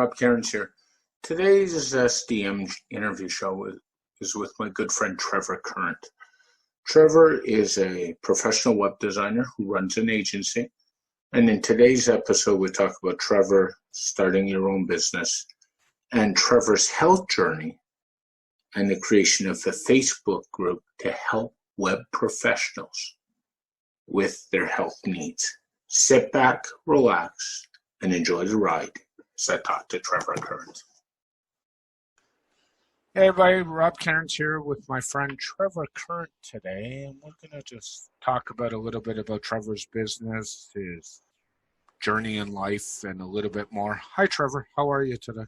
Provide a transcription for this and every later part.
Rob Cairns here. Today's SDM interview show is with my good friend Trevor Current. Trevor is a professional web designer who runs an agency. And in today's episode, we talk about Trevor starting your own business and Trevor's health journey and the creation of a Facebook group to help web professionals with their health needs. Sit back, relax, and enjoy the ride as I talk to Trevor Current. Hey everybody, Rob Cairns here with my friend Trevor Current today, and we're going to just talk about a little bit about Trevor's business, his journey in life, and a little bit more. Hi Trevor, how are you today?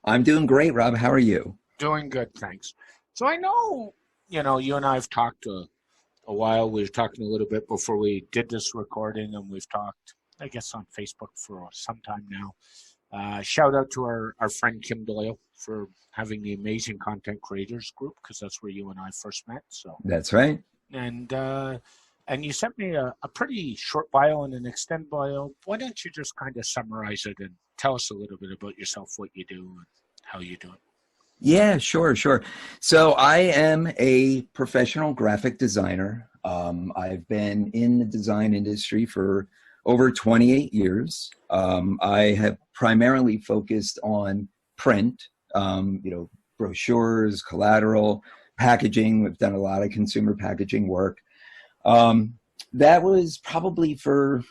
I'm doing great, Rob. How are you? Doing good, thanks. So I know, you and I have talked a while. We were talking a little bit before we did this recording, and we've talked, I guess, on Facebook for some time now. Shout out to our friend Kim Doyle for having the Amazing Content Creators group, because that's where you and I first met. So that's right. And you sent me a pretty short bio and an extended bio. Why don't you just kind of summarize it and tell us a little bit about yourself, what you do, and how you do it? Yeah, sure. So I am a professional graphic designer. I've been in the design industry for over 28 years. I have primarily focused on print, brochures, collateral, packaging. We've done a lot of consumer packaging work. That was probably for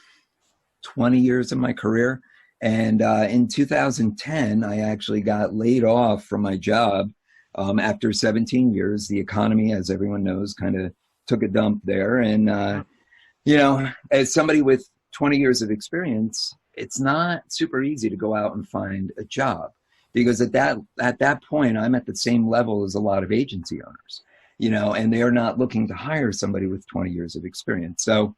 20 years of my career. And in 2010, I actually got laid off from my job after 17 years. The economy, as everyone knows, kind of took a dump there. And, as somebody with 20 years of experience, it's not super easy to go out and find a job, because at that point, I'm at the same level as a lot of agency owners, and they are not looking to hire somebody with 20 years of experience. So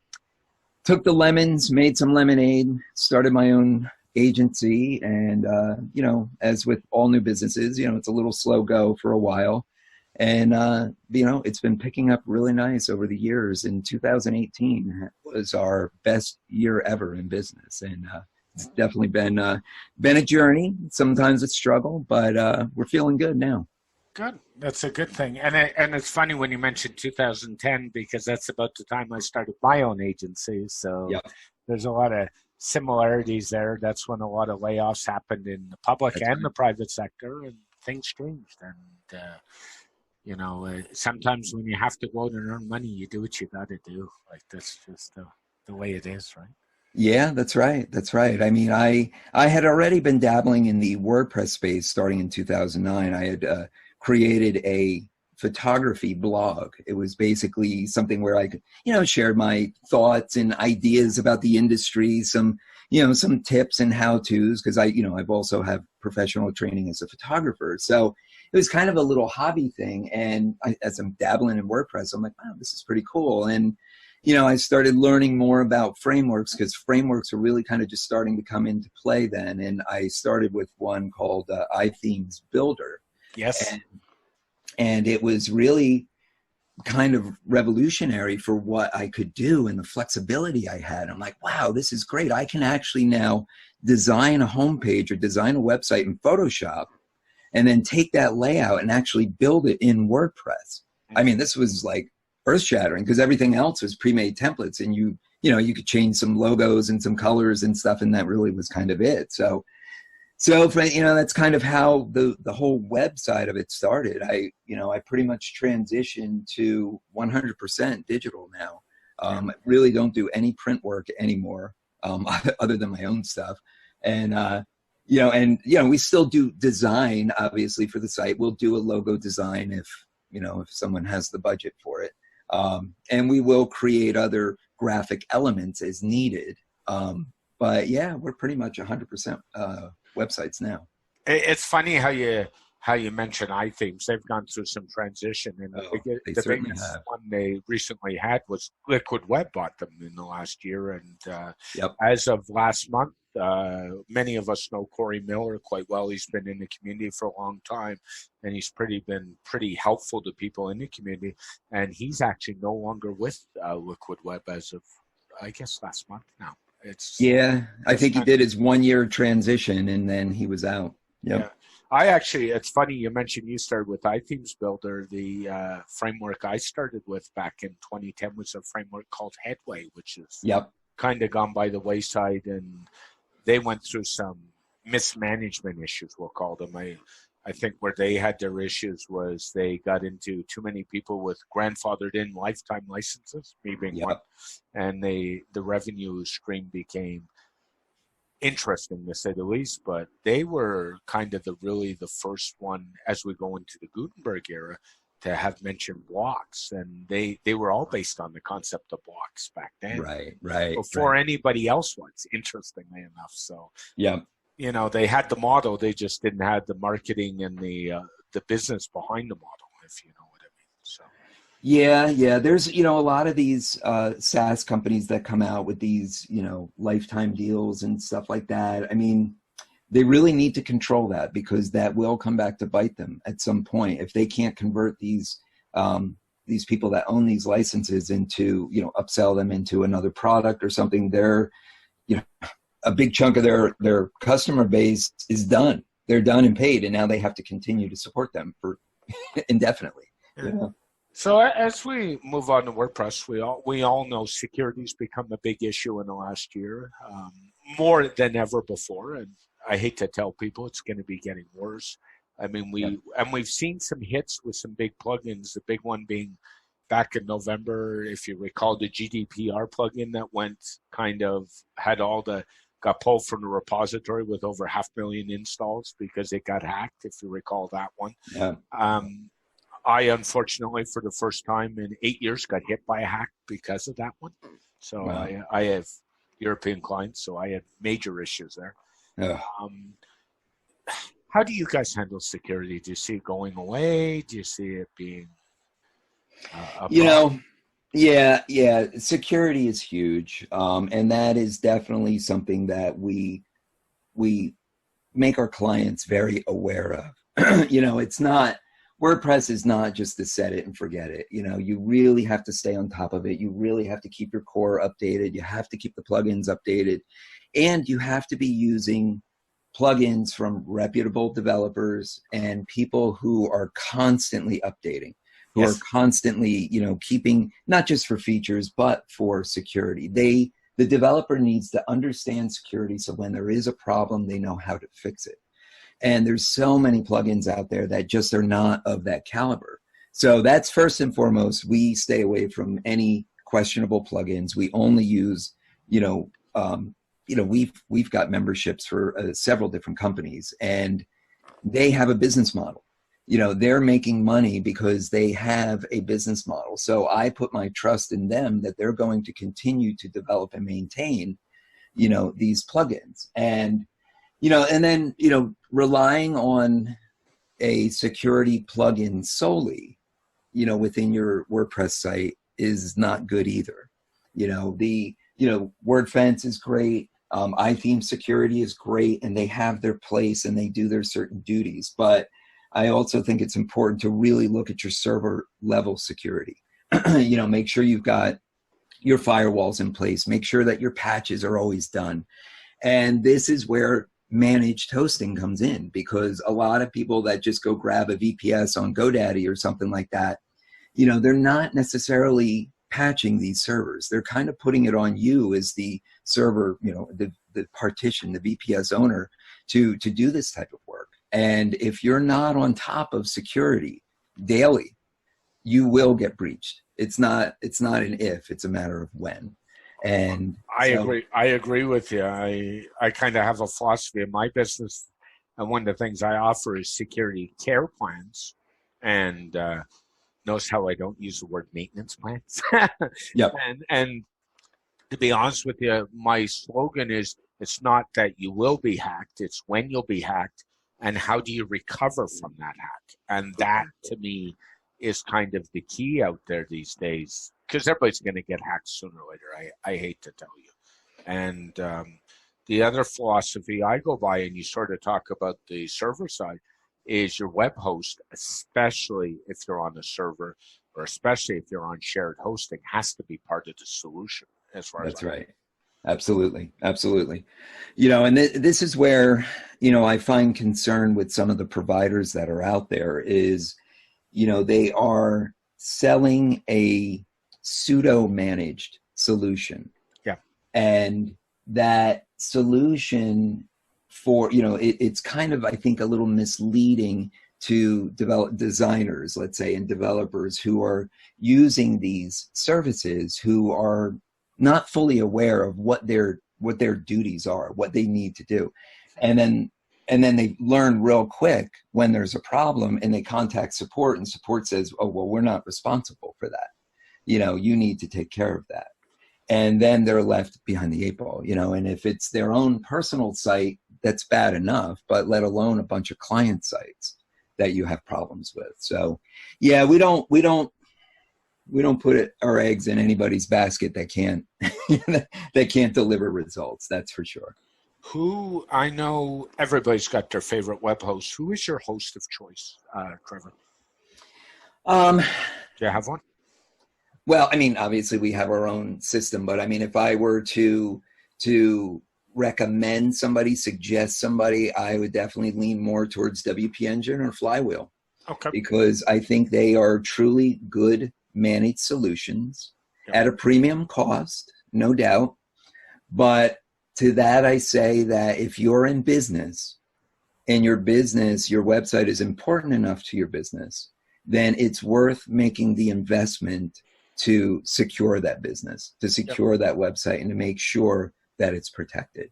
took the lemons, made some lemonade, started my own agency. And, as with all new businesses, it's a little slow go for a while. And, it's been picking up really nice over the years. In 2018 was our best year ever in business. And it's definitely been a journey. Sometimes a struggle, but we're feeling good now. Good. That's a good thing. And it's funny when you mentioned 2010, because that's about the time I started my own agency. So Yep. There's a lot of similarities there. That's when a lot of layoffs happened in the public the private sector, and things changed. And, sometimes when you have to go out and earn money, you do what you got to do. Like, that's just the way it is, right? Yeah, that's right. I mean, I had already been dabbling in the WordPress space starting in 2009. I had created a photography blog. It was basically something where I could, share my thoughts and ideas about the industry, some tips and how-tos, because I've also have professional training as a photographer. So it was kind of a little hobby thing. And as I'm dabbling in WordPress, I'm like, wow, this is pretty cool. And, I started learning more about frameworks, because frameworks are really kind of just starting to come into play then. And I started with one called iThemes Builder. Yes. And it was really kind of revolutionary for what I could do and the flexibility I had. I'm like, wow, this is great. I can actually now design a homepage or design a website in Photoshop and then take that layout and actually build it in WordPress. I mean, this was like earth-shattering, because everything else was pre-made templates, and you could change some logos and some colors and stuff, and that really was kind of it. So that's kind of how the whole web side of it started. I pretty much transitioned to 100% digital now. I really don't do any print work anymore, other than my own stuff. And we still do design, obviously, for the site. We'll do a logo design if someone has the budget for it. And we will create other graphic elements as needed. But yeah, we're pretty much 100% websites now. It's funny how you mention iThemes. They've gone through some transition, and the biggest one they recently had was Liquid Web bought them in the last year. And as of last month, many of us know Corey Miller quite well. He's been in the community for a long time, and he's been pretty helpful to people in the community. And he's actually no longer with Liquid Web as of, I guess, last month now. It's Yeah, I think he not, did his 1 year transition and then he was out. yeah. Yep. It's funny you mentioned you started with iThemes Builder. The framework I started with back in 2010 was a framework called Headway, which is Yep. kind of gone by the wayside, and they went through some mismanagement issues, we'll call them. I think where they had their issues was they got into too many people with grandfathered in lifetime licenses, me being one, Yep. and the revenue stream became interesting to say the least. But they were kind of the first one as we go into the Gutenberg era to have mentioned blocks, and they were all based on the concept of blocks back then, Right. Right. before Right. anybody else was, interestingly enough. So Yep. they had the model, they just didn't have the marketing and the business behind the model, if you know what I mean. So Yeah, yeah. There's, a lot of these SaaS companies that come out with these, lifetime deals and stuff like that. I mean, they really need to control that because that will come back to bite them at some point if they can't convert these people that own these licenses into, upsell them into another product or something. They're, a big chunk of their customer base is done. They're done and paid, and now they have to continue to support them for indefinitely. yeah. So as we move on to WordPress, we all know security's become a big issue in the last year, more than ever before. And I hate to tell people it's going to be getting worse. I mean, we've seen some hits with some big plugins. The big one being back in November, if you recall, the GDPR plugin that got pulled from the repository with over 500,000 installs because it got hacked. If you recall that one. Yeah. I, unfortunately, for the first time in 8 years, got hit by a hack because of that one. So Wow. I have European clients, so I had major issues there. How do you guys handle security? Do you see it going away? Do you see it being a problem? Yeah. Security is huge, and that is definitely something that we make our clients very aware of. It's not. WordPress is not just to set it and forget it. You really have to stay on top of it. You really have to keep your core updated. You have to keep the plugins updated. And you have to be using plugins from reputable developers and people who are constantly updating, who Yes. are constantly, keeping, not just for features, but for security. The developer needs to understand security so when there is a problem, they know how to fix it. And there's so many plugins out there that just are not of that caliber. So that's first and foremost. We stay away from any questionable plugins. We only use, we've got memberships for several different companies, and they have a business model. They're making money because they have a business model. So I put my trust in them that they're going to continue to develop and maintain, these plugins. And and then, relying on a security plugin solely, within your WordPress site is not good either. WordFence is great. iTheme security is great, and they have their place and they do their certain duties. But I also think it's important to really look at your server level security. Make sure you've got your firewalls in place. Make sure that your patches are always done. And this is where managed hosting comes in, because a lot of people that just go grab a VPS on GoDaddy or something like that, they're not necessarily patching these servers. They're kind of putting it on you as the server, the partition, the VPS owner to do this type of work. And if you're not on top of security daily, you will get breached. It's not an if, it's a matter of when. And I agree with you. I kind of have a philosophy in my business, and one of the things I offer is security care plans. And notice how I don't use the word maintenance plans. Yep. And to be honest with you, my slogan is, it's not that you will be hacked, it's when you'll be hacked and how do you recover from that hack. And that, to me, is kind of the key out there these days, because everybody's going to get hacked sooner or later. I hate to tell you. And the other philosophy I go by, and you sort of talk about the server side, is your web host, especially if you're on a server or especially if you're on shared hosting, has to be part of the solution as far as That's right. Absolutely. Absolutely. And this is where, I find concern with some of the providers that are out there is, they are selling a pseudo managed solution. Yeah. And that solution for, it's kind of, I think, a little misleading to develop designers, let's say, and developers who are using these services, who are not fully aware of what their duties are, what they need to do. And then they learn real quick when there's a problem, and they contact support, and support says, oh, well, we're not responsible for that. You need to take care of that. And then they're left behind the eight ball, and if it's their own personal site, that's bad enough, but let alone a bunch of client sites that you have problems with. So yeah, we don't put our eggs in anybody's basket that can't that can't deliver results. That's for sure. I know everybody's got their favorite web host. Who is your host of choice, Trevor? Do you have one? Well, obviously we have our own system, but if I were to recommend somebody, suggest somebody, I would definitely lean more towards WP Engine or Flywheel. Okay. Because I think they are truly good managed solutions at a premium cost, no doubt. But to that, I say that if you're in business and your website is important enough to your business, then it's worth making the investment to secure that business, to secure that website, and to make sure that it's protected.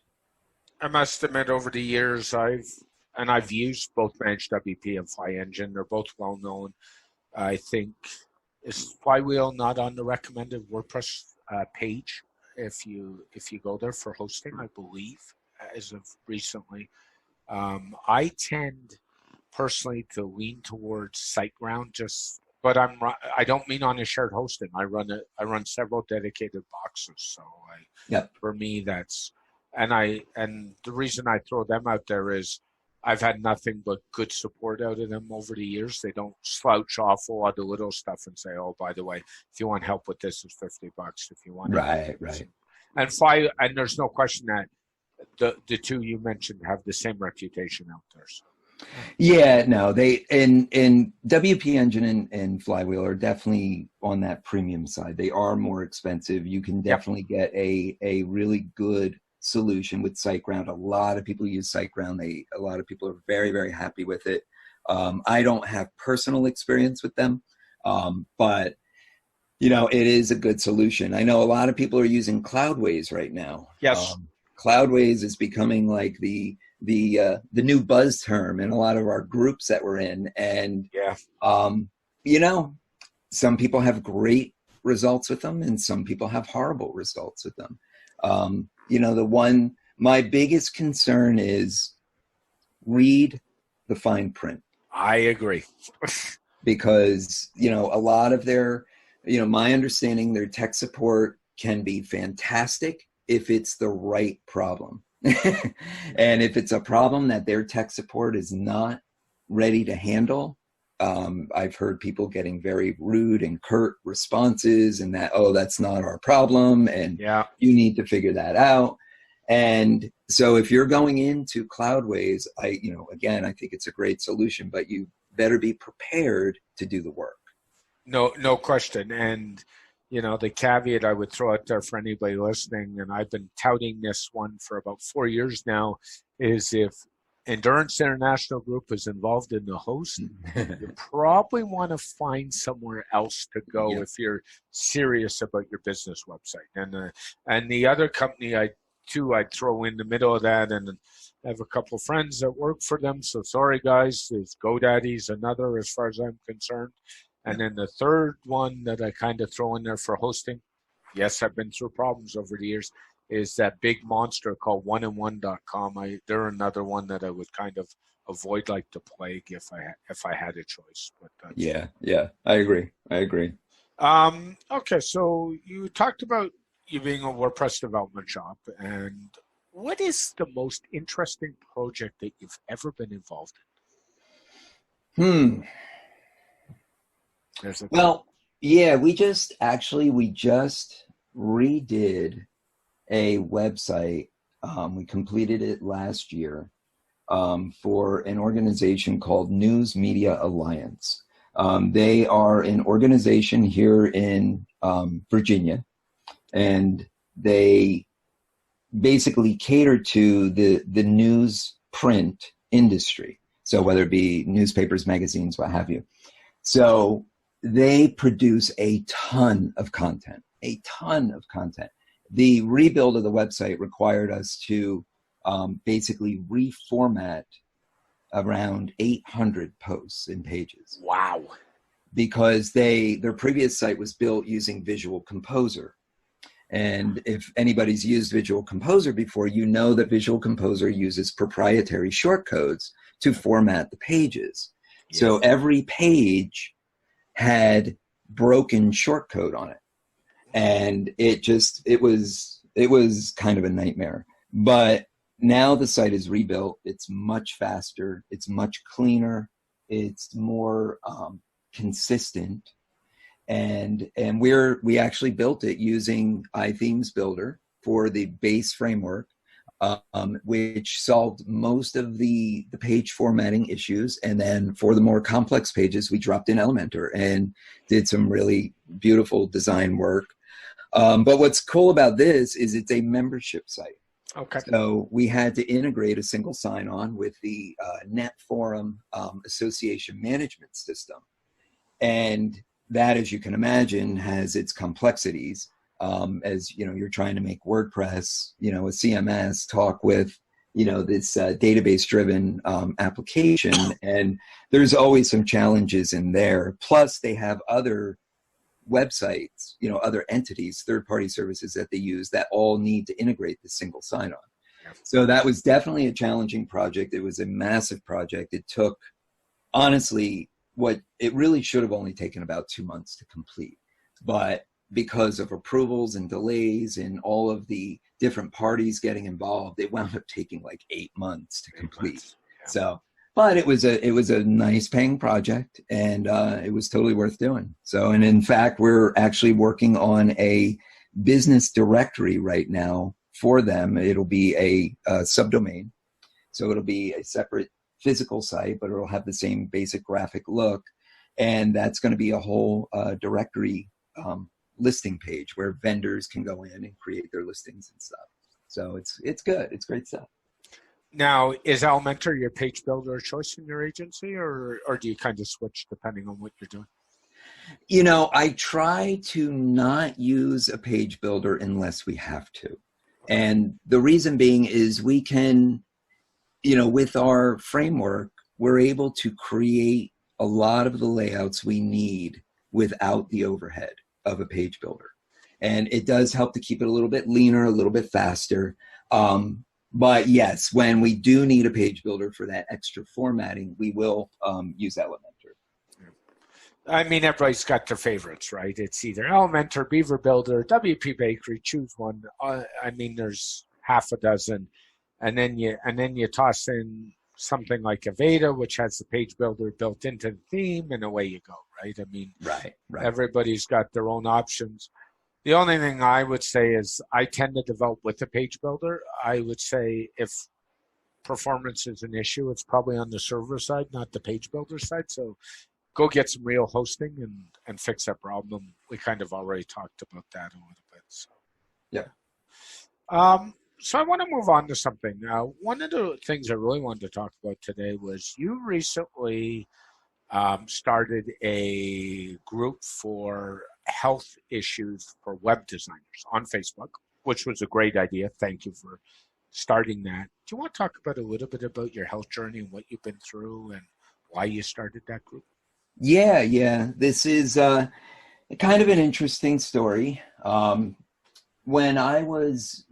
I must admit, over the years, I've used both Managed WP and Fly Engine. They're both well known. I think, is Flywheel not on the recommended WordPress page if you go there for hosting, I believe, as of recently. I tend personally to lean towards SiteGround, but I don't mean on a shared hosting. I run several dedicated boxes, so for me and the reason I throw them out there is I've had nothing but good support out of them over the years. They don't slouch off a lot of little stuff and say, oh, by the way, if you want help with this, it's $50. If you want right. And there's no question that the two you mentioned have the same reputation out there. So. Yeah, no, they and WP Engine and Flywheel are definitely on that premium side. They are more expensive. You can definitely get a really good solution with SiteGround. A lot of people use SiteGround. A lot of people are very, very happy with it. I don't have personal experience with them, but it is a good solution. I know a lot of people are using Cloudways right now. Yes. Cloudways is becoming like the new buzz term in a lot of our groups that we're in. And, some people have great results with them and some people have horrible results with them. My biggest concern is read the fine print. I agree. Because, a lot of their, my understanding, their tech support can be fantastic if it's the right problem. And if it's a problem that their tech support is not ready to handle, I've heard people getting very rude and curt responses and that, oh, that's not our problem. And you need to figure that out. And so if you're going into Cloudways, I think it's a great solution, but you better be prepared to do the work. No question. And, the caveat I would throw out there for anybody listening, and I've been touting this one for about 4 years now, is if Endurance International Group is involved in the host, you probably want to find somewhere else to go if you're serious about your business website. And the other company I'd throw in the middle of that, and I have a couple of friends that work for them, so sorry guys, is GoDaddy's another as far as I'm concerned. And then the third one that I kind of throw in there for hosting, yes, I've been through problems over the years, is that big monster called oneandone.com. They're another one that I would kind of avoid like the plague if I had a choice. But I agree. Okay, so you talked about you being a WordPress development shop, and what is the most interesting project that you've ever been involved in? Well, we just redid a website. We completed it last year for an organization called News Media Alliance. They are an organization here in Virginia, and they basically cater to the news print industry. So whether it be newspapers, magazines, what have you. So they produce a ton of content. The rebuild of the website required us to basically reformat around 800 posts and pages. Wow. Because their previous site was built using Visual Composer. And if anybody's used Visual Composer before, you know that Visual Composer uses proprietary shortcodes to format the pages. Yes. So every page had broken shortcode on it. And it was kind of a nightmare. But now the site is rebuilt. It's much faster. It's much cleaner. It's more consistent. And we actually built it using iThemes Builder for the base framework, which solved most of the page formatting issues. And then for the more complex pages, we dropped in Elementor and did some really beautiful design work. But what's cool about this is it's a membership site. Okay. So we had to integrate a single sign-on with the Net Forum Association management system. And that, as you can imagine, has its complexities. As you know, you're trying to make WordPress, a CMS talk with, this database-driven application, and there's always some challenges in there. Plus, they have other websites, other entities, third-party services that they use that all need to integrate the single sign-on. So that was definitely a challenging project. It was a massive project. It took, honestly, what it really should have only taken about 2 months to complete. But because of approvals and delays and all of the different parties getting involved, it wound up taking like 8 months to complete. Yeah. So, but it was a nice paying project, and it was totally worth doing. So, and in fact, we're actually working on a business directory right now for them. It'll be a subdomain. So it'll be a separate physical site, but it'll have the same basic graphic look. And that's going to be a whole directory listing page where vendors can go in and create their listings and stuff. So it's good. It's great stuff. Now, is Elementor your page builder choice in your agency, or do you kind of switch depending on what you're doing? I try to not use a page builder unless we have to. And the reason being is we can, with our framework, we're able to create a lot of the layouts we need without the overhead of a page builder. And it does help to keep it a little bit leaner, a little bit faster. But yes, when we do need a page builder for that extra formatting, we will use Elementor. I mean, everybody's got their favorites, right? It's either Elementor, Beaver Builder, WP Bakery. Choose one. There's half a dozen, and then you toss in something like Aveda, which has the page builder built into the theme, and away you go, right? I mean, right. Everybody's got their own options. The only thing I would say is I tend to develop with a page builder. I would say if performance is an issue, it's probably on the server side, not the page builder side. So go get some real hosting and fix that problem. We kind of already talked about that a little bit. So yeah. So I want to move on to something. One of the things I really wanted to talk about today was you recently started a group for health issues for web designers on Facebook, which was a great idea. Thank you for starting that. Do you want to talk about a little bit about your health journey and what you've been through and why you started that group? Yeah. This is kind of an interesting story. When I was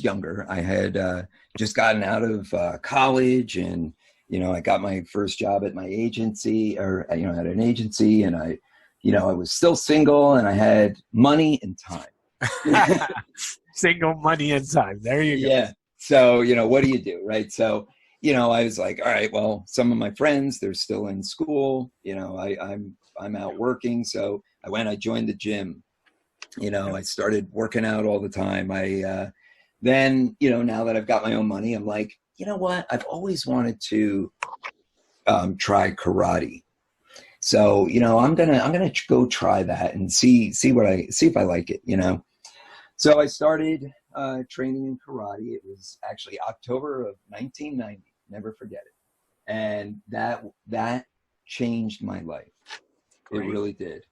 younger, I had just gotten out of college, and I got my first job at my agency, or at an agency, and I was still single, and I had money and time. Single, money, and time. There you go. Yeah. So what do you do, right? So I was like, all right, well, some of my friends, they're still in school. I'm out working, so I joined the gym. I started working out all the time. I Then, you know, now that I've got my own money, I'm like, you know what? I've always wanted to try karate. So, you know, I'm gonna go try that and see if I like it, you know. So I started training in karate. It was actually October of 1990. Never forget it. And that changed my life. Great. It really did.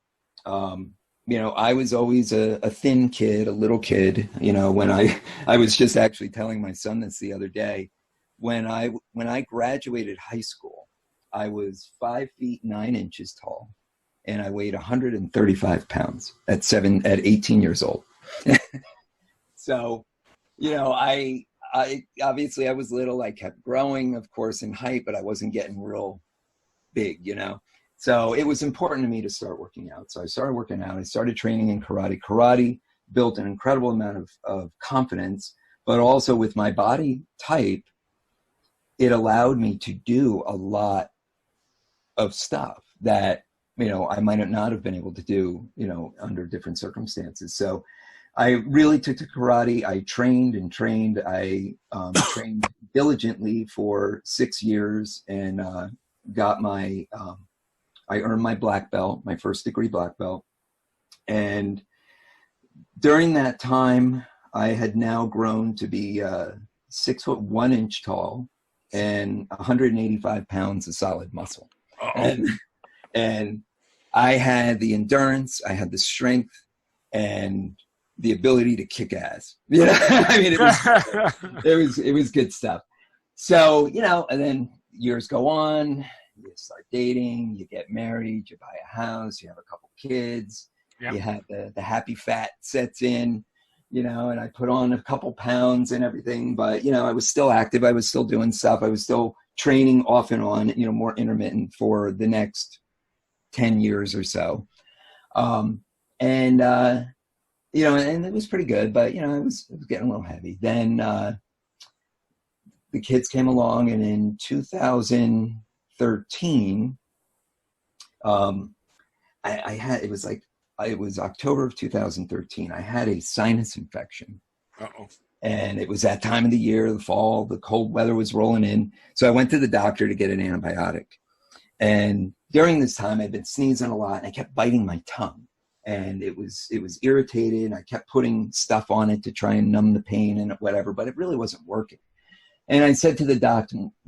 You know, I was always a thin kid, a little kid. You know, when I was just actually telling my son this the other day. When I graduated high school, I was 5 feet 9 inches tall, and I weighed 135 pounds at 18 years old. So, you know, I obviously I was little. I kept growing, of course, in height, but I wasn't getting real big, you know. So it was important to me to start working out. So I started working out. I started training in karate. Karate built an incredible amount of confidence, but also with my body type, it allowed me to do a lot of stuff that, you know, I might not have been able to do, you know, under different circumstances. So I really took to karate. I trained and trained. I trained diligently for 6 years and got my, I earned my black belt, my first degree black belt. And during that time, I had now grown to be 6 foot 1 inch tall and 185 pounds of solid muscle. And I had the endurance, I had the strength, and the ability to kick ass. You know, I mean, it was good stuff. So, you know, and then years go on, you start dating, you get married, you buy a house, you have a couple kids, yep. You have the happy fat sets in, you know, and I put on a couple pounds and everything, but, you know, I was still active. I was still doing stuff. I was still training off and on, you know, more intermittent for the next 10 years or so. You know, and it was pretty good, but, you know, it was getting a little heavy. Then the kids came along, and in 2013, it was October of 2013. I had a sinus infection. Uh-oh. And it was that time of the year, the fall, the cold weather was rolling in. So I went to the doctor to get an antibiotic. And during this time, I'd been sneezing a lot, and I kept biting my tongue. And it was irritated. I kept putting stuff on it to try and numb the pain and whatever, but it really wasn't working. And I said to the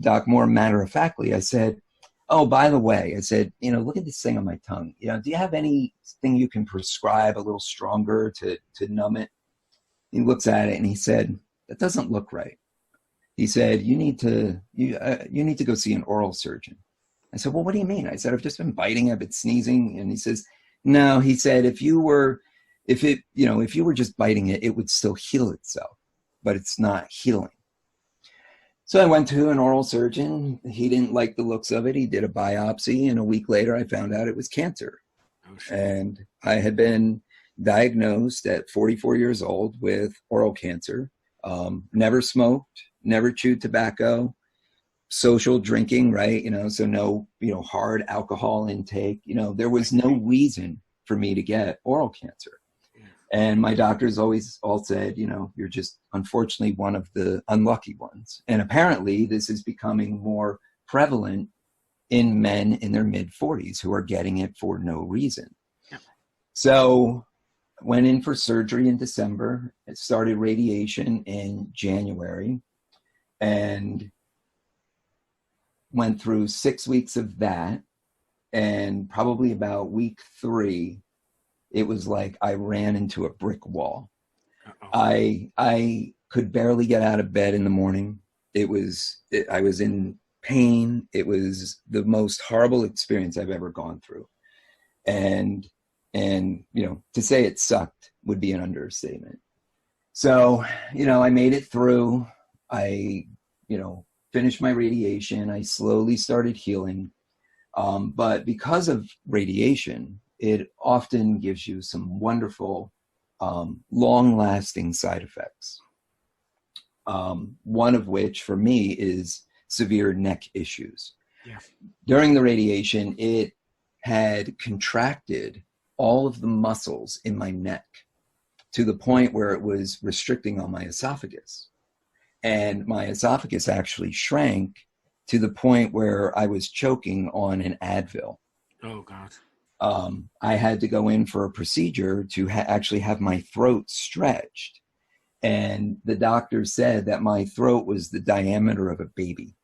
doc more matter-of-factly, I said, oh, by the way, I said, you know, look at this thing on my tongue. You know, do you have anything you can prescribe a little stronger to numb it? He looks at it and he said, that doesn't look right. He said, you need to go see an oral surgeon. I said, well, what do you mean? I said, I've just been biting, I've been sneezing. And he says, no, he said, if you were just biting it, it would still heal itself, but it's not healing. So I went to an oral surgeon. He didn't like the looks of it. He did a biopsy, and a week later I found out it was cancer. Oh, shit. And I had been diagnosed at 44 years old with oral cancer. Never smoked, never chewed tobacco, social drinking, right? You know, so no, you know, hard alcohol intake. You know, there was no reason for me to get oral cancer. And my doctors always all said, you know, you're just unfortunately one of the unlucky ones. And apparently this is becoming more prevalent in men in their mid-40s who are getting it for no reason. Yeah. So went in for surgery in December. It started radiation in January and went through 6 weeks of that. And probably about week 3, it was like I ran into a brick wall. Uh-oh. I could barely get out of bed in the morning. I was in pain. It was the most horrible experience I've ever gone through. And you know, to say it sucked would be an understatement. So, you know, I made it through. I, you know, finished my radiation. I slowly started healing. But because of radiation, it often gives you some wonderful, long-lasting side effects. One of which, for me, is severe neck issues. Yeah. During the radiation, it had contracted all of the muscles in my neck. to the point where it was restricting on my esophagus. And my esophagus actually shrank to the point where I was choking on an Advil. Oh, God. I had to go in for a procedure to actually have my throat stretched. And the doctor said that my throat was the diameter of a baby.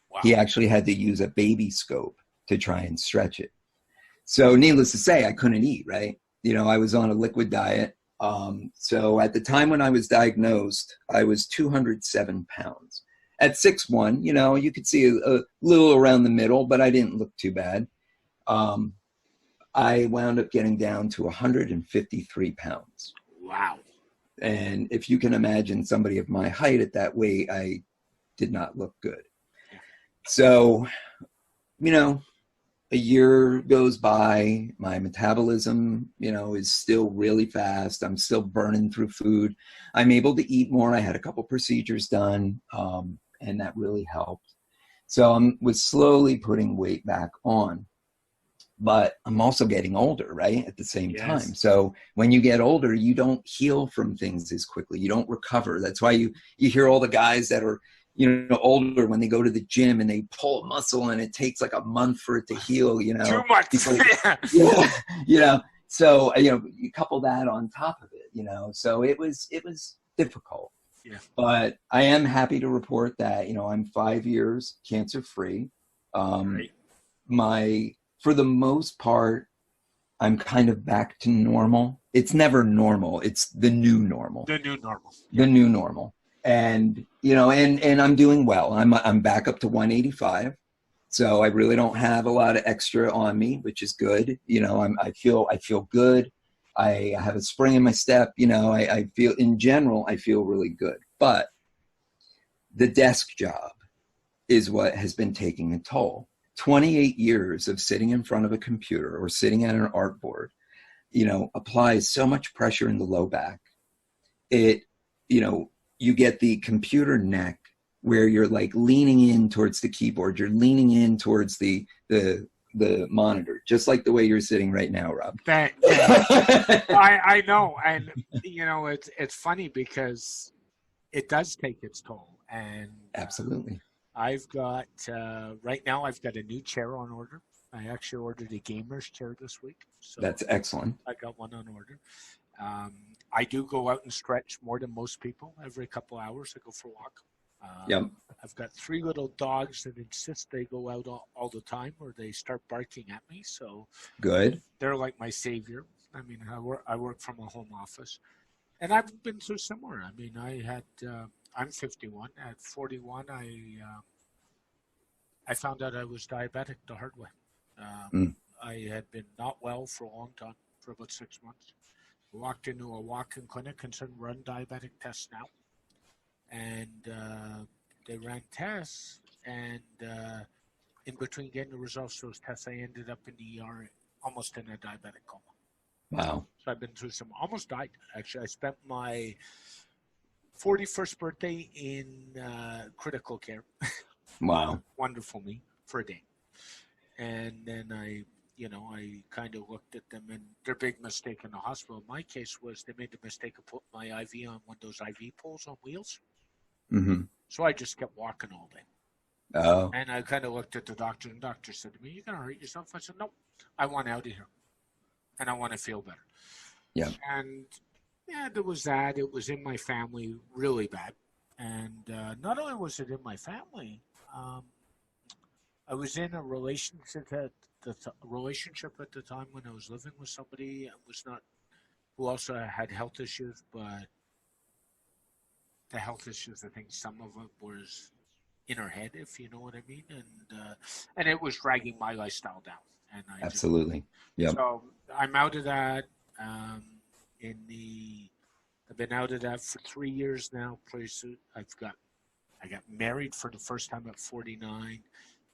Wow. He actually had to use a baby scope to try and stretch it. So needless to say, I couldn't eat, right? I was on a liquid diet. So at the time when I was diagnosed, I was 207 pounds. At 6'1", you could see a little around the middle, but I didn't look too bad. I wound up getting down to 153 pounds. Wow. And if you can imagine somebody of my height at that weight, I did not look good. So, a year goes by, my metabolism, is still really fast. I'm still burning through food. I'm able to eat more. I had a couple procedures done, and that really helped. So I was slowly putting weight back on. But I'm also getting older, right, at the same time. So when you get older, you don't heal from things as quickly. You don't recover. That's why you hear all the guys that are, older, when they go to the gym and they pull a muscle and it takes like a month for it to heal, Too much. Yeah. So, you couple that on top of it, so it was difficult. Yeah. But I am happy to report that, I'm 5 years cancer free. Right. For the most part, I'm kind of back to normal. It's never normal. It's the new normal. The new normal. The new normal. And, and I'm doing well. I'm back up to 185. So I really don't have a lot of extra on me, which is good. I feel good. I have a spring in my step. I feel, in general, I feel really good. But the desk job is what has been taking a toll. 28 years of sitting in front of a computer or sitting at an artboard, applies so much pressure in the low back. You get the computer neck where you're like leaning in towards the keyboard. You're leaning in towards the monitor, just like the way you're sitting right now, Rob. I know. And, it's funny because it does take its toll. And absolutely. I've got, right now I've got a new chair on order. I actually ordered a gamer's chair this week. So that's excellent. I got one on order. I do go out and stretch more than most people. Every couple hours I go for a walk. Yep. I've got 3 little dogs that insist they go out all the time or they start barking at me. So good. They're like my savior. I mean, I work from a home office. And I've been through similar. I mean, I'm 51. At 41, I found out I was diabetic the hard way. I had been not well for a long time, for about 6 months. Walked into a walk-in clinic and said, run diabetic tests now. And they ran tests, and in between getting the results of those tests, I ended up in the ER, almost in a diabetic coma. Wow. So I've been through almost died, actually. I spent my 41st birthday in critical care. Wow. Wonderful me for a day. And then I kind of looked at them, and their big mistake in the hospital, in my case, was they made the mistake of putting my IV on one of those IV poles on wheels. Mm-hmm. So I just kept walking all day. Oh. And I kind of looked at the doctor, and the doctor said to me, "You're going to hurt yourself?" I said, "No, I want out of here, and I want to feel better." Yeah. And yeah, there was that. It was in my family really bad. And not only was it in my family, I was in a relationship at the time when I was living with somebody who also had health issues, but the health issues, I think some of it was in her head, if you know what I mean, and it was dragging my lifestyle down. And absolutely, yeah. So I'm out of that. I've been out of that for 3 years now. I got married for the first time at 49,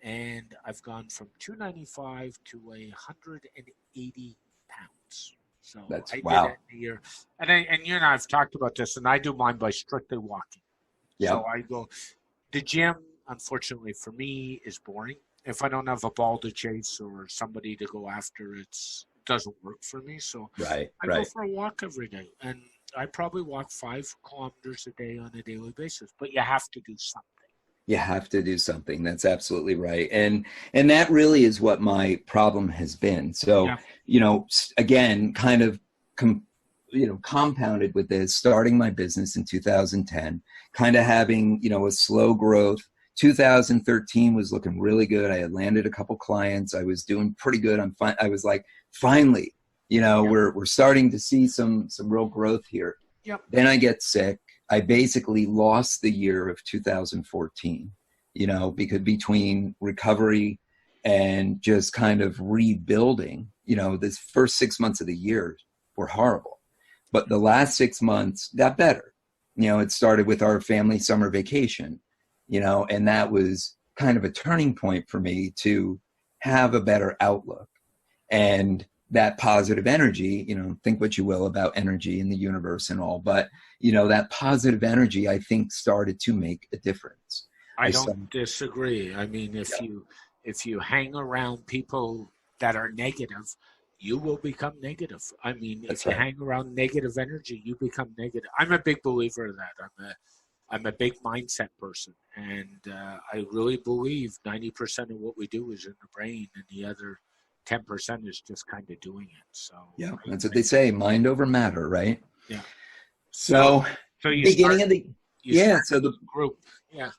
and I've gone from 295 to 180 pounds. So that's I wow. did it in a year. And you and I have talked about this, and I do mine by strictly walking. Yeah. So I go. The gym, unfortunately for me, is boring. If I don't have a ball to chase or somebody to go after, it doesn't work for me. So I go for a walk every day. And I probably walk 5 kilometers a day on a daily basis, but you have to do something. You have to do something. That's absolutely right. And that really is what my problem has been. So, Yeah. Again, kind of compounded with this, starting my business in 2010, kind of having, a slow growth. 2013 was looking really good. I had landed a couple clients. I was doing pretty good. I was like, finally, we're starting to see some real growth here. Yep. Then I get sick. I basically lost the year of 2014, because between recovery and just kind of rebuilding, this first 6 months of the year were horrible. But the last 6 months got better. It started with our family summer vacation, and that was kind of a turning point for me to have a better outlook. And that positive energy, think what you will about energy in the universe and all, but, that positive energy, I think, started to make a difference. I don't disagree. I mean, if you hang around people that are negative, you will become negative. I mean, if you hang around negative energy, you become negative. I'm a big believer of that. I'm a big mindset person, and I really believe 90% of what we do is in the brain, and the other 10% is just kind of doing it. So yeah, that's what they say, mind over matter, right? Yeah. So you beginning of the so the group, yeah.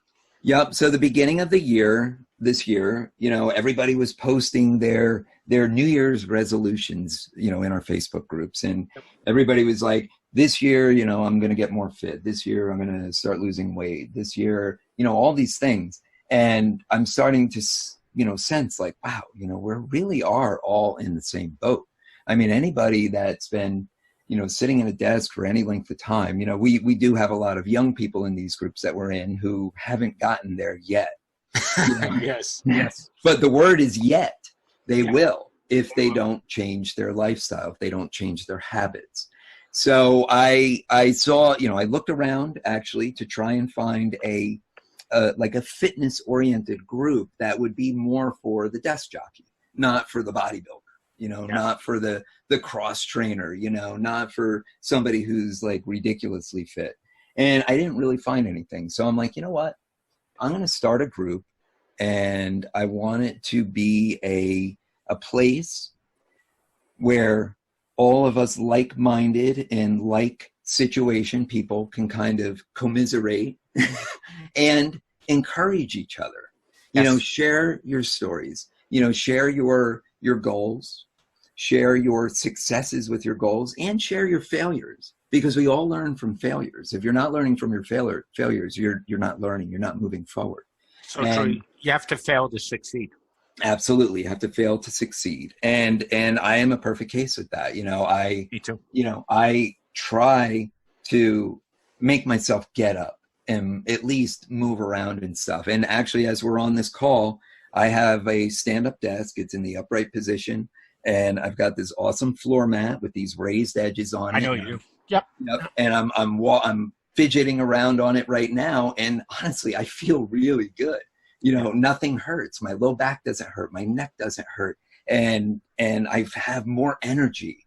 Yep. So the beginning of the year, this year, everybody was posting their New Year's resolutions, in our Facebook groups, and everybody was like, this year, I'm going to get more fit. This year, I'm going to start losing weight. This year, all these things, and I'm starting to sense like, wow, we really are all in the same boat. I mean, anybody that's been, sitting in a desk for any length of time, we do have a lot of young people in these groups that we're in who haven't gotten there yet. Yes. But the word is yet. They will, if they don't change their lifestyle, if they don't change their habits. So I saw, I looked around actually to try and find like a fitness oriented group that would be more for the desk jockey, not for the bodybuilder, not for the cross trainer, not for somebody who's like ridiculously fit. And I didn't really find anything. So I'm like, you know what? I'm going to start a group, and I want it to be a place where all of us like-minded and like situation people can kind of commiserate and encourage each other. Share your stories, share your goals, share your successes with your goals, and share your failures, because we all learn from failures. If you're not learning from your failures, you're not learning, you're not moving forward. So you have to fail to succeed. Absolutely. You have to fail to succeed. And I am a perfect case of that. Me too. I try to make myself get up and at least move around and stuff. And actually, as we're on this call, I have a stand-up desk. It's in the upright position, and I've got this awesome floor mat with these raised edges on it. I know you do. Yep. And I'm fidgeting around on it right now, and honestly, I feel really good. Nothing hurts. My low back doesn't hurt. My neck doesn't hurt, and I have more energy.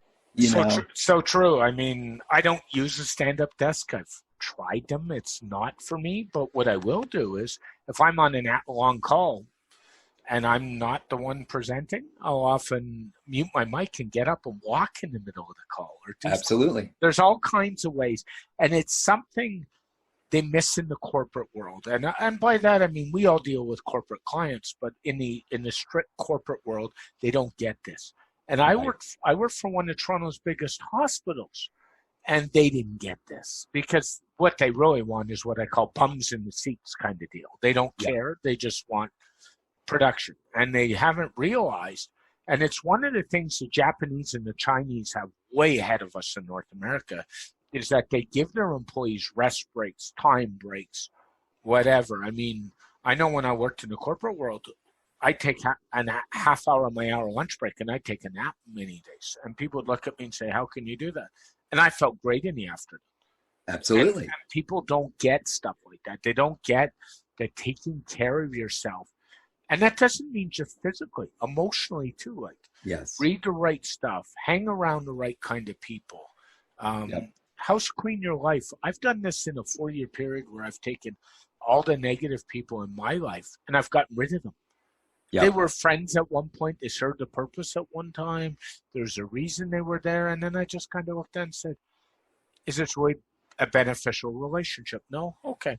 So true. I mean, I don't use a stand-up desk. I've tried them. It's not for me. But what I will do is, if I'm on a long call and I'm not the one presenting, I'll often mute my mic and get up and walk in the middle of the call. Absolutely. Something. There's all kinds of ways. And it's something they miss in the corporate world. And by that, I mean, we all deal with corporate clients, but in the strict corporate world, they don't get this. And I worked for one of Toronto's biggest hospitals, and they didn't get this, because what they really want is what I call bums in the seats kind of deal. They don't care. They just want production, and they haven't realized. And it's one of the things the Japanese and the Chinese have way ahead of us in North America, is that they give their employees rest breaks, time breaks, whatever. I mean, I know when I worked in the corporate world, I take a half hour of my hour lunch break, and I take a nap many days. And people would look at me and say, how can you do that? And I felt great in the afternoon. Absolutely. And people don't get stuff like that. They don't get that taking care of yourself. And that doesn't mean just physically, emotionally too. Like, yes, read the right stuff, hang around the right kind of people. house clean your life. I've done this in a 4-year period where I've taken all the negative people in my life and I've gotten rid of them. They were friends at one point. They served a purpose at one time. There's a reason they were there. And then I just kind of looked at and said, is this really a beneficial relationship? No? Okay.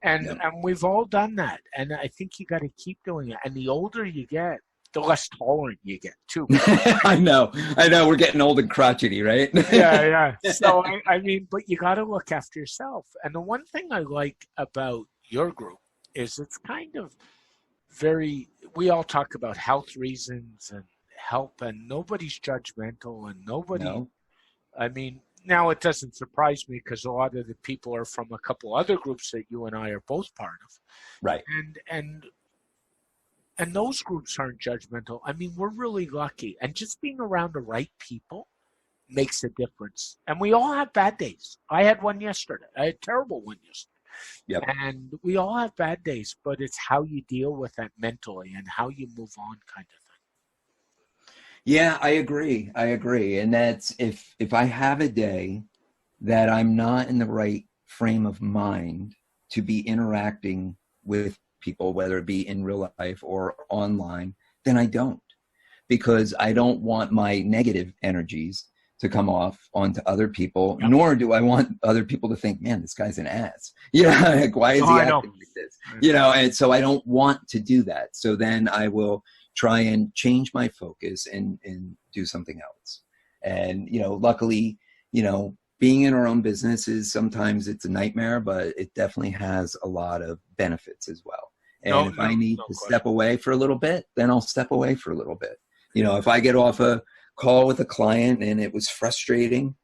And we've all done that. And I think you got to keep doing it. And the older you get, the less tolerant you get, too. I know. We're getting old and crotchety, right? Yeah. So, I mean, but you got to look after yourself. And the one thing I like about your group is it's kind of we all talk about health reasons and help, and nobody's judgmental, and nobody, I mean, now it doesn't surprise me because a lot of the people are from a couple other groups that you and I are both part of. Right. And those groups aren't judgmental. I mean, we're really lucky. And just being around the right people makes a difference. And we all have bad days. I had one yesterday. I had a terrible one yesterday. Yep. And we all have bad days, but it's how you deal with that mentally and how you move on kind of thing. Yeah, I agree. And that's if I have a day that I'm not in the right frame of mind to be interacting with people, whether it be in real life or online, then I don't. Because I don't want my negative energies to come off onto other people, nor do I want other people to think, man, this guy's an ass. Like, why is he acting like this? And so I don't want to do that. So then I will try and change my focus and do something else. And, luckily, being in our own business is sometimes it's a nightmare, but it definitely has a lot of benefits as well. And if I need to step away for a little bit, then I'll step away for a little bit. If I get off a call with a client and it was frustrating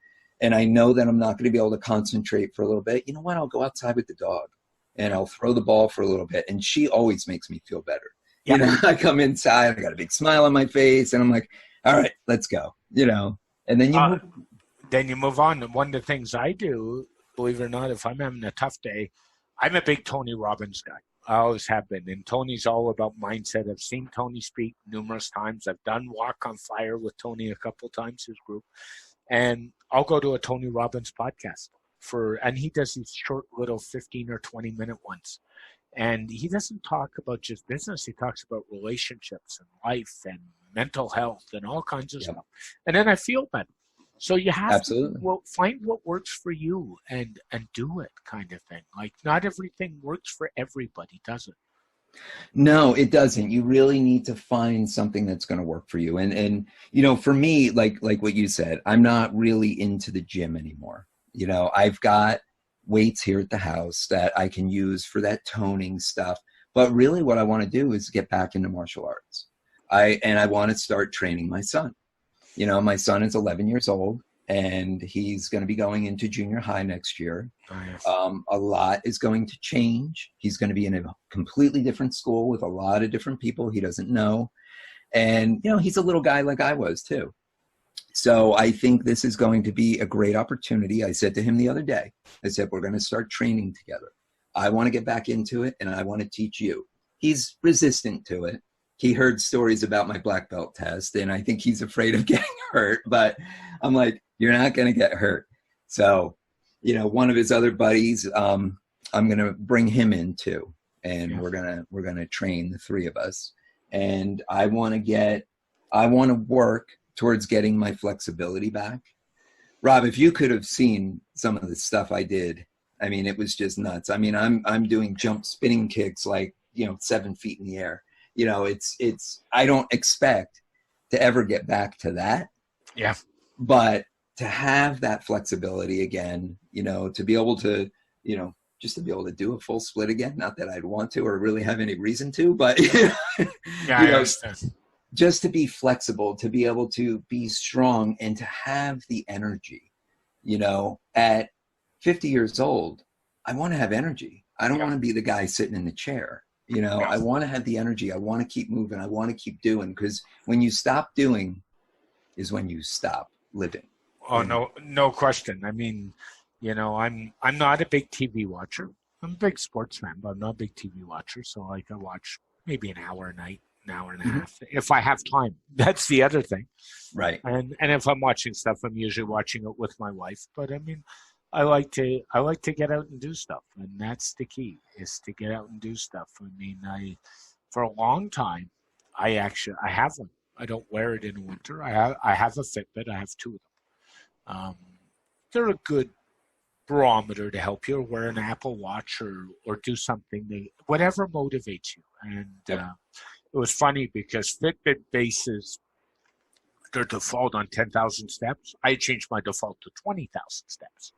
and I know that I'm not going to be able to concentrate for a little bit, you know what? I'll go outside with the dog and I'll throw the ball for a little bit. And she always makes me feel better. I come inside, I got a big smile on my face and I'm like, all right, let's go, and then you move on. And one of the things I do, believe it or not, if I'm having a tough day, I'm a big Tony Robbins guy. I always have been. And Tony's all about mindset. I've seen Tony speak numerous times. I've done Walk on Fire with Tony a couple of times, his group. And I'll go to a Tony Robbins podcast and he does these short little 15 or 20 minute ones. And he doesn't talk about just business. He talks about relationships and life and mental health and all kinds of stuff. And then I feel better. So you have to find what works for you and do it kind of thing. Like not everything works for everybody, does it? No, it doesn't. You really need to find something that's going to work for you. And for me, like what you said, I'm not really into the gym anymore. I've got weights here at the house that I can use for that toning stuff. But really what I want to do is get back into martial arts. I want to start training my son. My son is 11 years old and he's going to be going into junior high next year. Nice. A lot is going to change. He's going to be in a completely different school with a lot of different people he doesn't know. And, he's a little guy like I was too. So I think this is going to be a great opportunity. I said to him the other day, I said, we're going to start training together. I want to get back into it and I want to teach you. He's resistant to it. He heard stories about my black belt test and I think he's afraid of getting hurt, but I'm like, you're not going to get hurt. So, one of his other buddies, I'm going to bring him in too. And we're going to train the three of us. And I want to work towards getting my flexibility back. Rob, if you could have seen some of the stuff I did, I mean, it was just nuts. I mean, I'm doing jump spinning kicks, like, 7 feet in the air. I don't expect to ever get back to that. Yeah. But to have that flexibility again, to be able to, just to be able to do a full split again, not that I'd want to or really have any reason to, but, just to be flexible, to be able to be strong and to have the energy, at 50 years old, I want to have energy. I don't want to be the guy sitting in the chair. I want to have the energy. I want to keep moving. I want to keep doing, because when you stop doing is when you stop living. Oh, no question. I mean, I'm not a big TV watcher. I'm a big sports fan, but I'm not a big TV watcher. So I watch maybe an hour a night, an hour and a half if I have time. That's the other thing. Right. And if I'm watching stuff, I'm usually watching it with my wife. But I mean, I like to get out and do stuff, and that's the key, is to get out and do stuff. I mean, for a long time, I have one. I don't wear it in winter. I have a Fitbit. I have two of them. They're a good barometer to help you, or wear an Apple Watch, or do something whatever motivates you. And it was funny because Fitbit bases their default on 10,000 steps. I changed my default to 20,000 steps.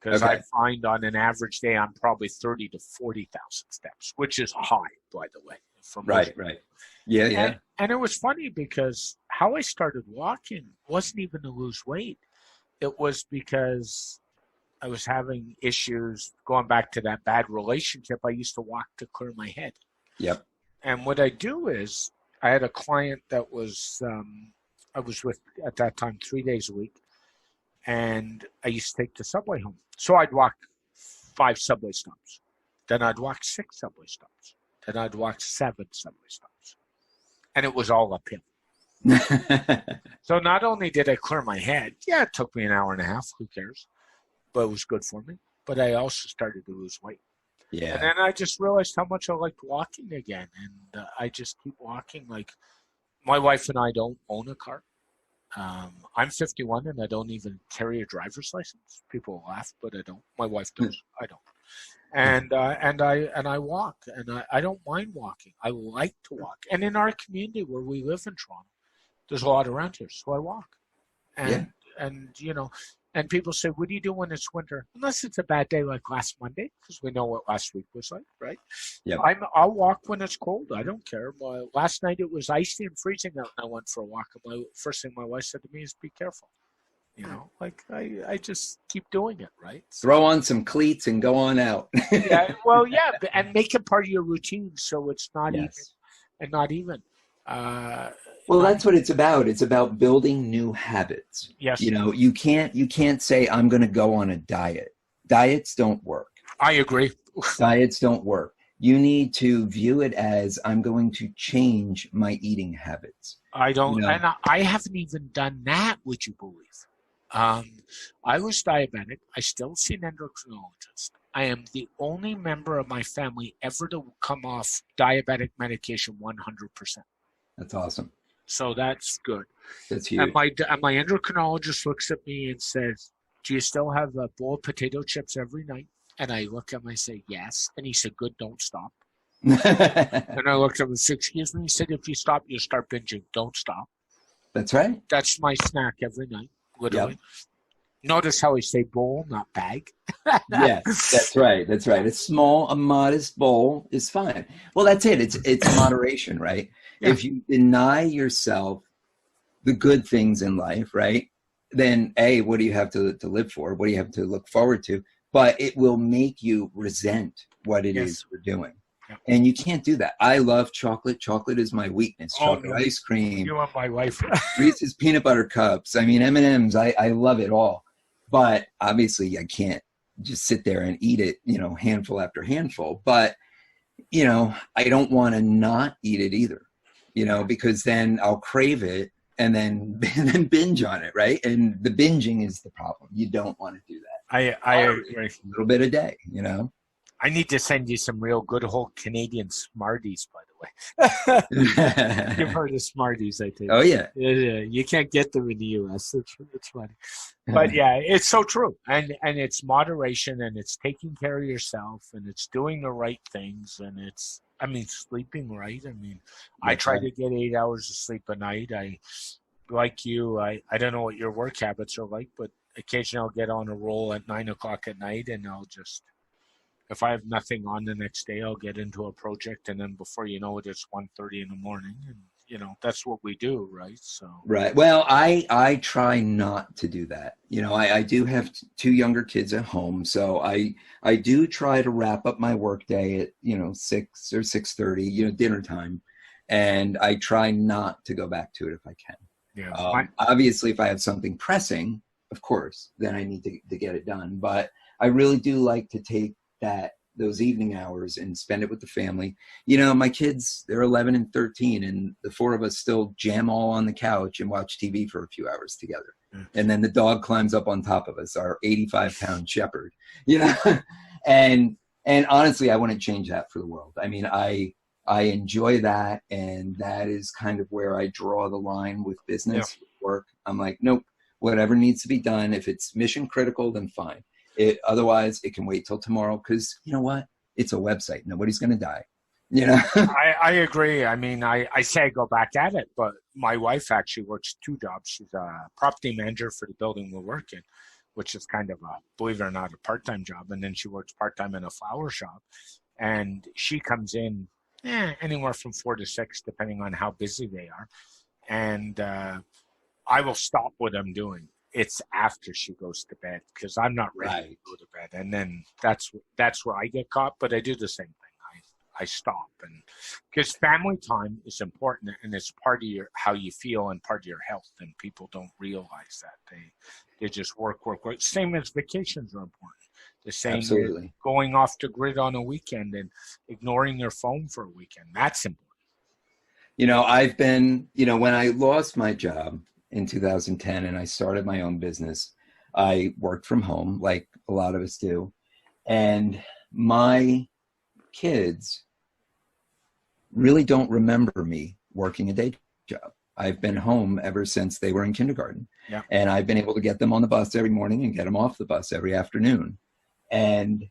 Because I find on an average day, I'm probably 30 to 40,000 steps, which is high, by the way. Right. Yeah. And it was funny because how I started walking wasn't even to lose weight. It was because I was having issues going back to that bad relationship. I used to walk to clear my head. Yep. And what I do is, I had a client that I was with at that time 3 days a week. And I used to take the subway home. So I'd walk 5 subway stops. Then I'd walk 6 subway stops. Then I'd walk 7 subway stops. And it was all uphill. So not only did I clear my head, it took me an hour and a half, who cares? But it was good for me. But I also started to lose weight. Yeah. And then I just realized how much I liked walking again. And I just keep walking. Like, my wife and I don't own a car. I'm 51 and I don't even carry a driver's license. People laugh, but I don't. My wife does. I don't. And I walk, and I don't mind walking. I like to walk. And in our community where we live in Toronto, there's a lot around here, so I walk. And and people say, what do you do when it's winter? Unless it's a bad day like last Monday, because we know what last week was like, right? Yeah. I'll walk when it's cold. I don't care. Last night it was icy and freezing out, and I went for a walk. And first thing my wife said to me is, be careful. I just keep doing it, right? So, throw on some cleats and go on out. and make it part of your routine so it's not even. Well, that's what it's about. It's about building new habits. Yes. You can't say, I'm going to go on a diet. Diets don't work. I agree. Diets don't work. You need to view it as, I'm going to change my eating habits. I don't, and I haven't even done that, would you believe? I was diabetic. I still see an endocrinologist. I am the only member of my family ever to come off diabetic medication 100%. That's awesome. So that's good. That's huge. And my endocrinologist looks at me and says, do you still have a bowl of potato chips every night? And I look at him, I say, yes. And he said, good, don't stop. And I looked at him and said, excuse me. He said, if you stop, you start binging. Don't stop. That's right. That's my snack every night, literally. Yep. Notice how I say bowl, not bag. Yes, that's right. That's right. A modest bowl is fine. Well, that's it. It's moderation, right? Yeah. If you deny yourself the good things in life, right, then what do you have to live for? What do you have to look forward to? But it will make you resent what it is we're doing. Yeah. And you can't do that. I love chocolate. Chocolate is my weakness. Chocolate ice cream. You are my wife. Reese's peanut butter cups. I mean, M&Ms. I love it all. But obviously I can't just sit there and eat it, handful after handful. But, I don't want to not eat it either, because then I'll crave it and then binge on it, right? And the binging is the problem. You don't want to do that. I agree. A little bit a day, I need to send you some real good old Canadian Smarties, by the way. You've heard of Smarties, I think. Oh, yeah. You can't get them in the U.S. It's funny. But, it's so true. And it's moderation, and it's taking care of yourself, and it's doing the right things, and it's, sleeping right. I try to get 8 hours of sleep a night. Like you, I don't know what your work habits are like, but occasionally I'll get on a roll at 9 o'clock at night, and I'll just... If I have nothing on the next day, I'll get into a project, and then before you know it, it's 1:30 in the morning, and that's what we do, right? So right. Well, I try not to do that. I do have 2 younger kids at home, so I do try to wrap up my work day at 6 or 6:30, dinner time, and I try not to go back to it if I can. Yeah. Obviously, if I have something pressing, of course, then I need to get it done. But I really do like to take that those evening hours and spend it with the family. You know, my kids, they're 11 and 13, and the four of us still jam all on the couch and watch TV for a few hours together. And then the dog climbs up on top of us, our 85-pound shepherd, you know. and honestly, I wouldn't change that for the world. I mean, I enjoy that, and that is kind of where I draw the line with business, work. I'm like, nope, whatever needs to be done. If it's mission critical, then fine. Otherwise, it can wait till tomorrow, because you know what? It's a website. Nobody's going to die. You know. I agree. I mean, I say I go back at it, but my wife actually works two jobs. She's a property manager for the building we work in, which is kind of a, believe it or not, a part-time job. And then she works part-time in a flower shop. And she comes in anywhere from 4 to 6, depending on how busy they are. And I will stop what I'm doing. It's after she goes to bed, because I'm not ready to go to bed. And then that's where I get caught. But I do the same thing. I stop, and because family time is important, and it's part of how you feel and part of your health, and people don't realize that. They just work. Same as vacations are important. The same as going off the grid on a weekend and ignoring your phone for a weekend. That's important. You know, I've been, you know, when I lost my job in 2010 and I started my own business, I worked from home like a lot of us do. And my kids really don't remember me working a day job. I've been home ever since they were in kindergarten. Yeah. And I've been able to get them on the bus every morning and get them off the bus every afternoon. And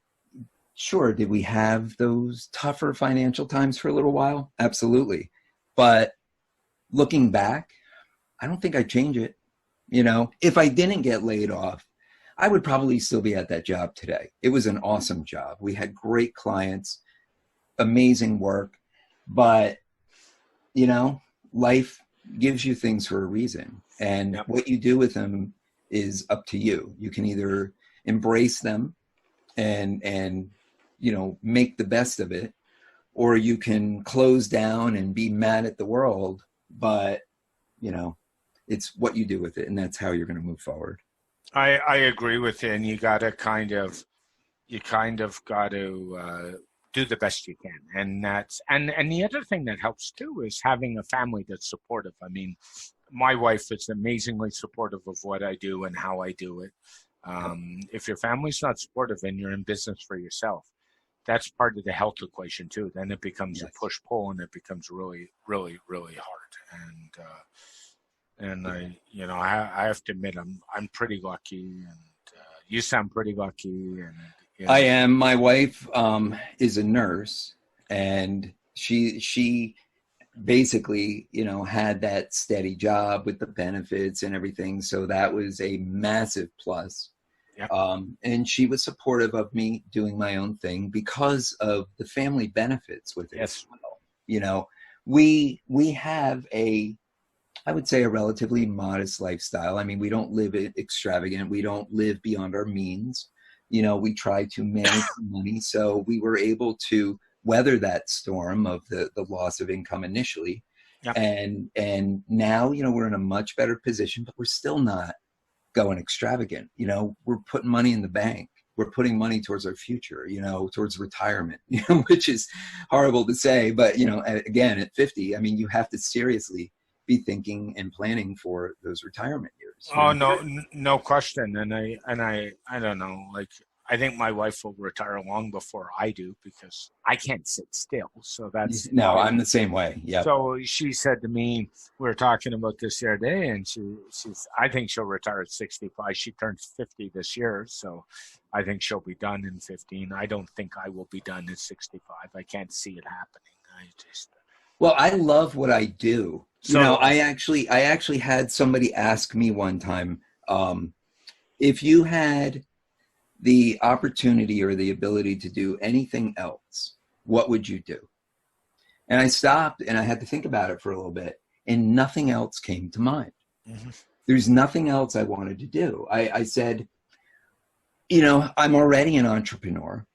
sure, did we have those tougher financial times for a little while? Absolutely. But looking back, I don't think I'd change it. You know, if I didn't get laid off, I would probably still be at that job today. It was an awesome job. We had great clients, amazing work, but you know, life gives you things for a reason, and what you do with them is up to you. You can either embrace them and you know, make the best of it, or you can close down and be mad at the world. But you know, it's what you do with it, and that's how you're going to move forward. I agree with you, and you kind of got to do the best you can, and and the other thing that helps too is having a family that's supportive. I mean, my wife is amazingly supportive of what I do and how I do it. If your family's not supportive and you're in business for yourself, that's part of the health equation too. Then it becomes a push-pull, and it becomes really, really, really hard. And I have to admit, I'm pretty lucky, and you sound pretty lucky. And you know. I am. My wife is a nurse, and she basically, you know, had that steady job with the benefits and everything. So that was a massive plus. Yep. And she was supportive of me doing my own thing because of the family benefits with it. Yes. You know, we have I would say a relatively modest lifestyle. I mean, we don't live extravagant. We don't live beyond our means. You know, we try to manage money. So we were able to weather that storm of the loss of income initially. Yep. And now, you know, we're in a much better position, but we're still not going extravagant. You know, we're putting money in the bank. We're putting money towards our future, you know, towards retirement, you know, which is horrible to say. But, you know, again, at 50, I mean, you have to seriously be thinking and planning for those retirement years. Oh, no question. And I don't know, like, I think my wife will retire long before I do, because I can't sit still. So that's I'm the same way. Yeah. So she said to me, we were talking about this the other day, and I think she'll retire at 65. She turns 50 this year, so I think she'll be done in 15. I don't think I will be done at 65. I can't see it happening. Well, I love what I do. So, you know, I actually had somebody ask me one time, if you had the opportunity or the ability to do anything else, what would you do? And I stopped and I had to think about it for a little bit, and nothing else came to mind. Mm-hmm. There's nothing else I wanted to do. I said, you know, I'm already an entrepreneur.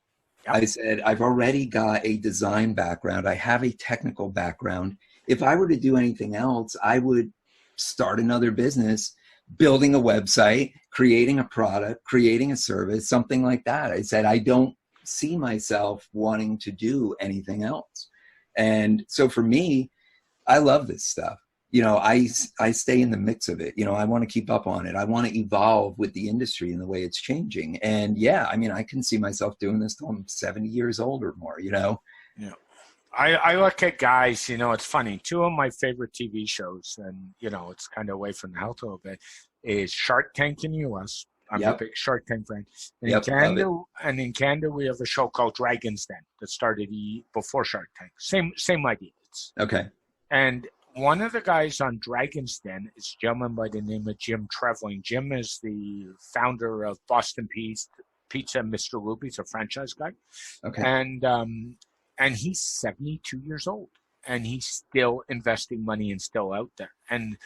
Yep. I said, I've already got a design background. I have a technical background. If I were to do anything else, I would start another business, building a website, creating a product, creating a service, something like that. I said, I don't see myself wanting to do anything else. And so for me, I love this stuff. You know, I stay in the mix of it. You know, I want to keep up on it. I want to evolve with the industry and the way it's changing. And yeah, I mean, I can see myself doing this till I'm 70 years old or more, you know? Yeah. I look at guys, you know, it's funny. Two of my favorite TV shows, and, you know, it's kind of away from the health a little bit, is Shark Tank in the U.S. I'm a big Shark Tank fan. And, in Canada, we have a show called Dragon's Den that started before Shark Tank. Same idea. Okay. And one of the guys on Dragon's Den is a gentleman by the name of Jim Trevor. Jim is the founder of Boston Pizza and Mr. Luby's a franchise guy. Okay. And he's 72 years old, and he's still investing money and still out there. And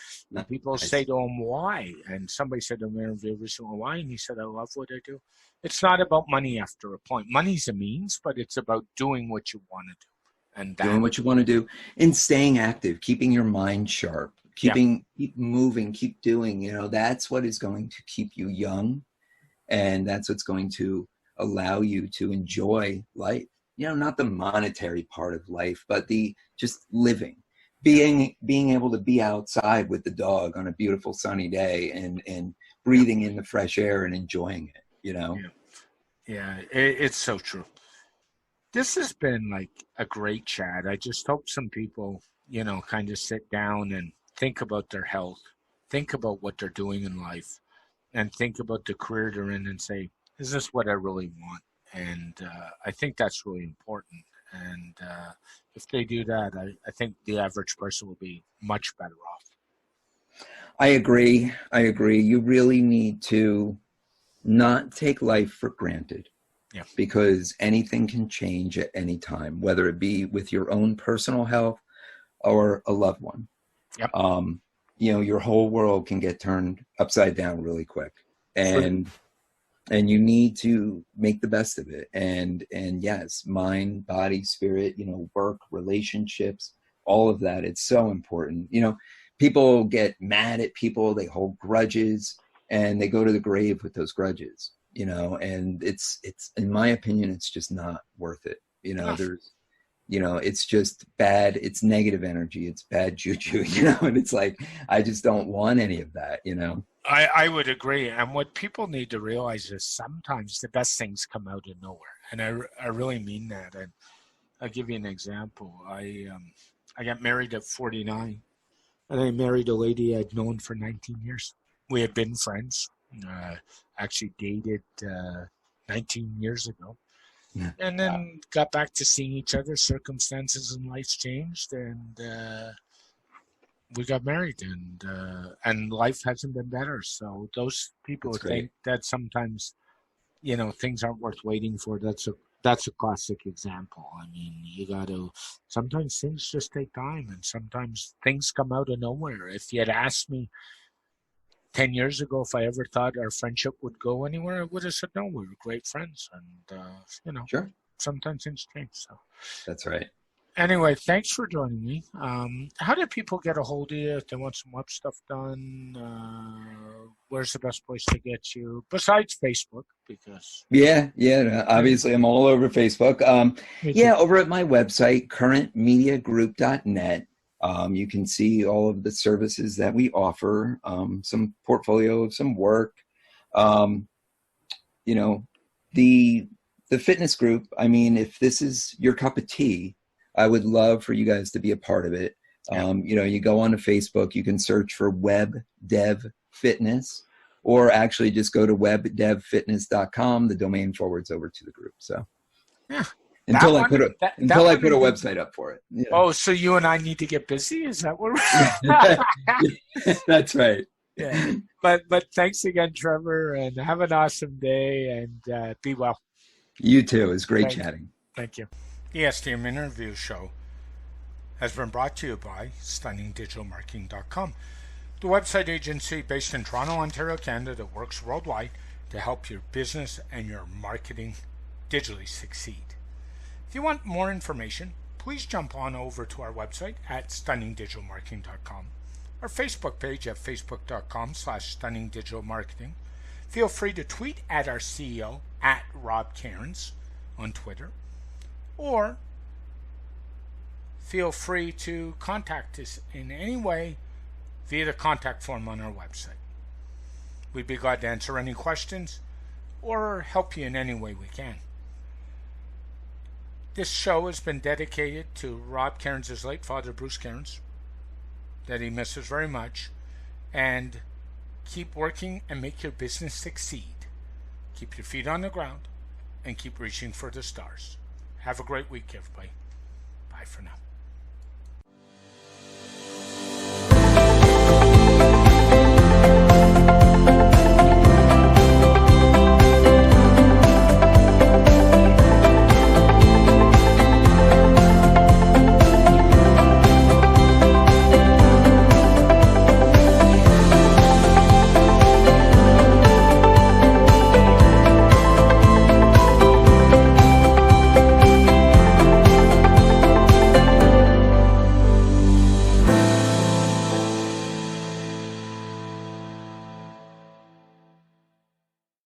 people say to him, why? And somebody said to him in an interview recently, why? And he said, I love what I do. It's not about money after a point. Money's a means, but it's about doing what you want to do. And doing what you want to do and staying active, keeping your mind sharp, keep moving, keep doing, you know, that's what is going to keep you young. And that's what's going to allow you to enjoy life. You know, not the monetary part of life, but the just living, being able to be outside with the dog on a beautiful sunny day and breathing in the fresh air and enjoying it, you know? Yeah, it's so true. This has been like a great chat. I just hope some people, you know, kind of sit down and think about their health, think about what they're doing in life, and think about the career they're in and say, is this what I really want? And I think that's really important. And if they do that, I think the average person will be much better off. I agree. You really need to not take life for granted. Yeah. Because anything can change at any time, whether it be with your own personal health or a loved one. Yep. You know, your whole world can get turned upside down really quick. And you need to make the best of it. And yes, mind, body, spirit, you know, work, relationships, all of that. It's so important. You know, people get mad at people, they hold grudges, and they go to the grave with those grudges. You know, and it's in my opinion, it's just not worth it. You know, it's just bad. It's negative energy. It's bad juju, you know, and it's like, I just don't want any of that, you know? I would agree. And what people need to realize is sometimes the best things come out of nowhere. And I really mean that. And I'll give you an example. I got married at 49, and I married a lady I'd known for 19 years. We had been friends. Actually dated 19 years ago, and then got back to seeing each other. Circumstances in life changed, and we got married, and life hasn't been better. So those people who think that sometimes, you know, things aren't worth waiting for, that's a classic example. I mean, you got to, sometimes things just take time, and sometimes things come out of nowhere. If you had asked me 10 years ago if I ever thought our friendship would go anywhere, I would have said no. We were great friends, and you know, sure, sometimes things change. So that's right. Anyway, thanks for joining me. How do people get a hold of you if they want some web stuff done? Where's the best place to get you besides Facebook? Because obviously I'm all over Facebook. Over at my website, currentmediagroup.net. You can see all of the services that we offer, some portfolio of some work. You know, the fitness group, I mean, if this is your cup of tea, I would love for you guys to be a part of it. You know, you go onto Facebook, you can search for Web Dev Fitness, or actually just go to webdevfitness.com. The domain forwards over to the group. So yeah. Until I put a website up for it. Yeah. Oh, so you and I need to get busy? Is that what we're That's right. Yeah. But thanks again, Trevor, and have an awesome day, and be well. You too. It was great chatting. Thank you. The SDM interview show has been brought to you by StunningDigitalMarketing.com, the website agency based in Toronto, Ontario, Canada that works worldwide to help your business and your marketing digitally succeed. If you want more information, please jump on over to our website at StunningDigitalMarketing.com, our Facebook page at Facebook.com/StunningDigitalMarketing. Feel free to tweet at our CEO at Rob Cairns on Twitter, or feel free to contact us in any way via the contact form on our website. We'd be glad to answer any questions or help you in any way we can. This show has been dedicated to Rob Cairns' late father, Bruce Cairns, that he misses very much, and keep working and make your business succeed. Keep your feet on the ground and keep reaching for the stars. Have a great week, everybody. Bye for now.